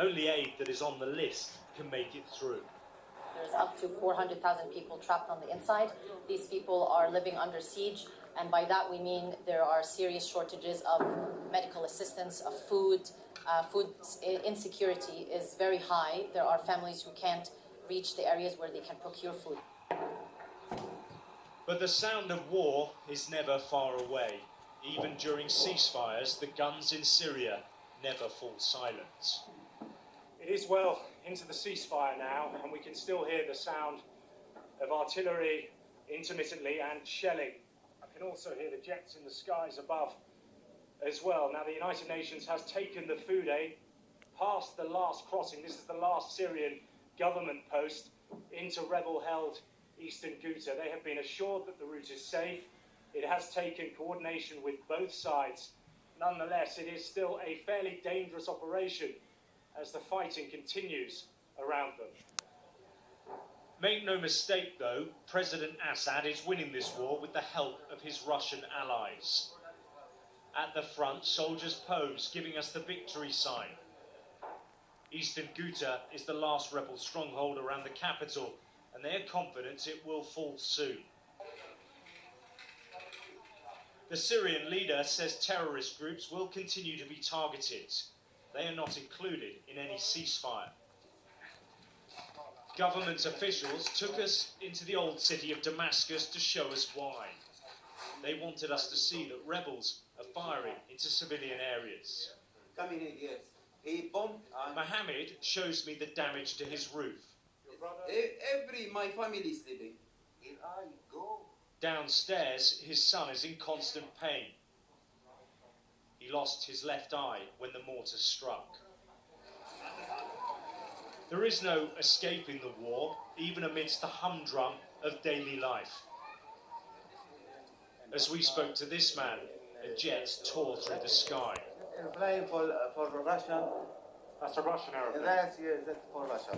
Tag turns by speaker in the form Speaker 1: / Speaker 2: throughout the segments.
Speaker 1: Only aid that is on the list can make it through.
Speaker 2: There's up to 400,000 people trapped on the inside. These people are living under siege, and by that we mean there are serious shortages of medical assistance, of food. Food insecurity is very high. There are families who can't reach the areas where they can procure food.
Speaker 1: But the sound of war is never far away. Even during ceasefires, the guns in Syria never fall silent.
Speaker 3: It is well into the ceasefire now, and we can still hear the sound of artillery intermittently and shelling. I can also hear the jets in the skies above as well. Now, the United Nations has taken the food aid past the last crossing. This is the last Syrian government post into rebel-held eastern Ghouta. They have been assured that the route is safe. It has taken coordination with both sides. Nonetheless, it is still a fairly dangerous operation as the fighting continues around them.
Speaker 1: Make no mistake, though, President Assad is winning this war with the help of his Russian allies. At the front, soldiers pose, giving us the victory sign. Eastern Ghouta is the last rebel stronghold around the capital, and they are confident it will fall soon. The Syrian leader says terrorist groups will continue to be targeted. They are not included in any ceasefire. Government officials took us into the old city of Damascus to show us why. They wanted us to see that rebels are firing into civilian areas.
Speaker 4: Coming in, yes. He bombed.
Speaker 1: Mohammed shows me the damage to his roof.
Speaker 4: My family is sleeping. Here I go.
Speaker 1: Downstairs, his son is in constant pain. He lost his left eye when the mortar struck. There is no escaping the war, even amidst the humdrum of daily life. As we spoke to this man, a jet tore through the sky.
Speaker 4: Flying for Russia.
Speaker 3: That's a Russian aeroplane.
Speaker 4: That's for Russia.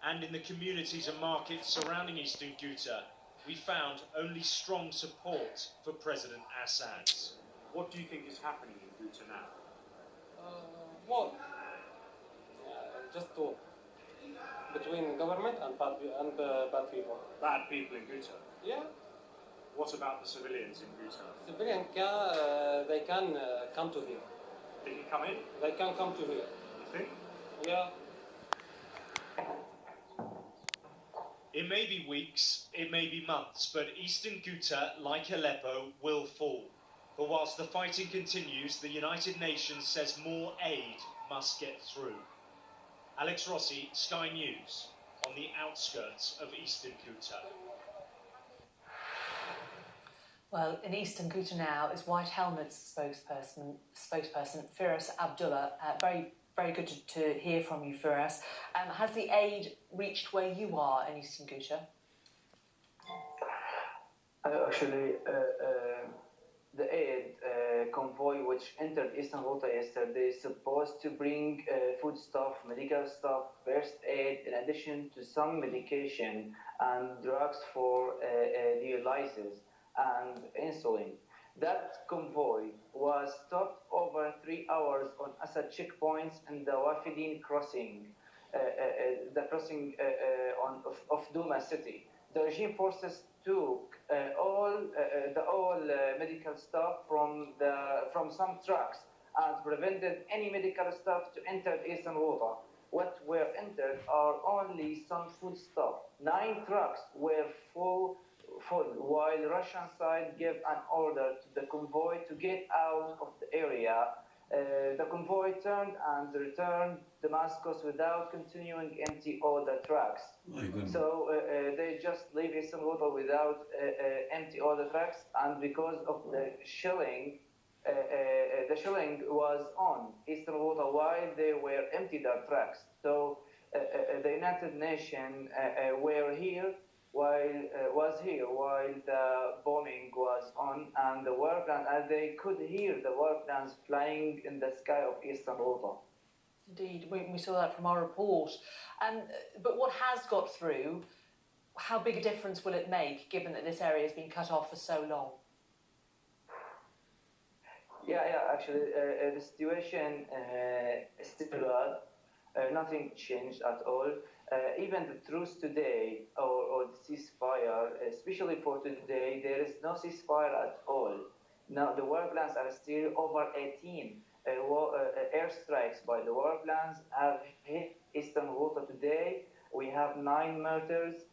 Speaker 1: And in the communities and markets surrounding Eastern Ghouta, we found only strong support for President Assad.
Speaker 3: What do you think is happening in Ghouta now?
Speaker 5: War. Just two. Between government and bad people.
Speaker 3: Bad people in Ghouta.
Speaker 5: Yeah.
Speaker 3: What about the civilians in Ghouta?
Speaker 5: Civilian they can come to here.
Speaker 3: They can come in?
Speaker 5: They can come to here.
Speaker 3: You think?
Speaker 5: Yeah.
Speaker 1: It may be weeks, it may be months, but Eastern Ghouta, like Aleppo, will fall. But whilst the fighting continues, the United Nations says more aid must get through. Alex Rossi, Sky News, on the outskirts of Eastern Ghouta.
Speaker 6: Well, in Eastern Ghouta now is White Helmet's spokesperson Firas Abdullah. Very good to hear from you, Firas. Has the aid reached where you are in Eastern Ghouta?
Speaker 7: Actually, the aid convoy which entered Eastern Ghouta yesterday is supposed to bring foodstuff, medical stuff, first aid, in addition to some medication and drugs for dialysis and insulin. That convoy was stopped over 3 hours on Assad checkpoints in the Wafidin crossing, the crossing of Douma city. The regime forces took all medical stuff from some trucks and prevented any medical stuff to enter Eastern Ghouta. What were entered are only some food stuff. 9 trucks were full, while Russian side gave an order to the convoy to get out of the area. The convoy turned and returned Damascus without continuing empty all the trucks. So they just leave Eastern Ghouta without empty all the trucks, and because of the shelling was on Eastern Ghouta while they were empty their trucks. So the United Nations were here while the bombing was on, and the warplanes, and they could hear the warplanes flying in the sky of Eastern Ghouta.
Speaker 6: Indeed, we saw that from our report. But what has got through, how big a difference will it make, given that this area has been cut off for so long?
Speaker 7: Yeah, actually, the situation is still nothing changed at all. Even the truce today or the ceasefire, especially for today, there is no ceasefire at all. Now the war plans are still over 18 airstrikes by the war plans have hit Eastern Ghouta today. We have 9 murders.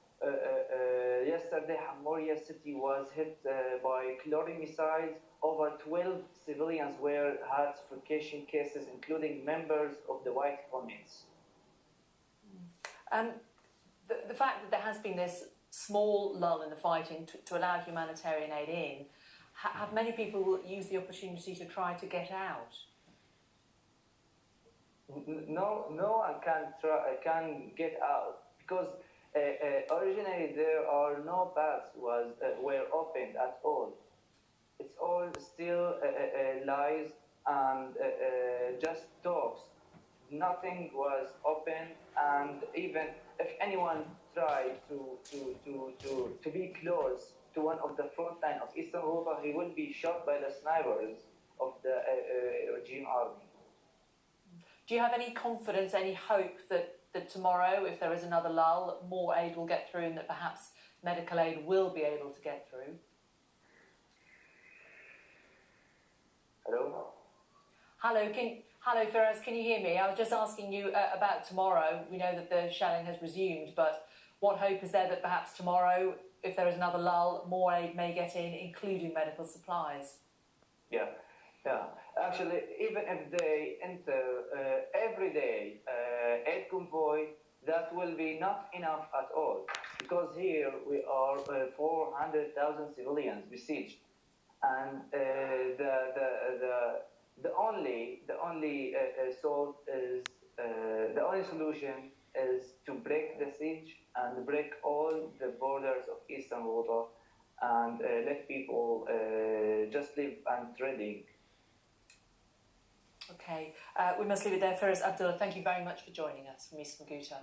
Speaker 7: Yesterday, Hamouria city was hit by chlorine missiles. Over 12 civilians had suffocation cases, including members of the White Helmets.
Speaker 6: The fact that there has been this small lull in the fighting to allow humanitarian aid in, have many people used the opportunity to try to get out?
Speaker 7: No one can get out because originally there are no paths were opened at all. It's all still lies and just talks. Nothing was open, and even if anyone tried to be close to one of the front line of Eastern Ghouta, he will be shot by the snipers of the regime army.
Speaker 6: Do you have any confidence, any hope that tomorrow, if there is another lull, more aid will get through and that perhaps medical aid will be able to get through?
Speaker 7: Hello?
Speaker 6: Hello, Firas, can you hear me? I was just asking you about tomorrow. We know that the shelling has resumed, but what hope is there that perhaps tomorrow, if there is another lull, more aid may get in, including medical supplies?
Speaker 7: Yeah. Actually, even if they enter every day aid convoy, that will be not enough at all, because here we are 400,000 civilians besieged, and the only solution is to break the siege and break all the borders of Eastern Ghouta and let people just live and trading.
Speaker 6: Okay, we must leave it there. Firas Abdullah, thank you very much for joining us from Eastern Ghouta.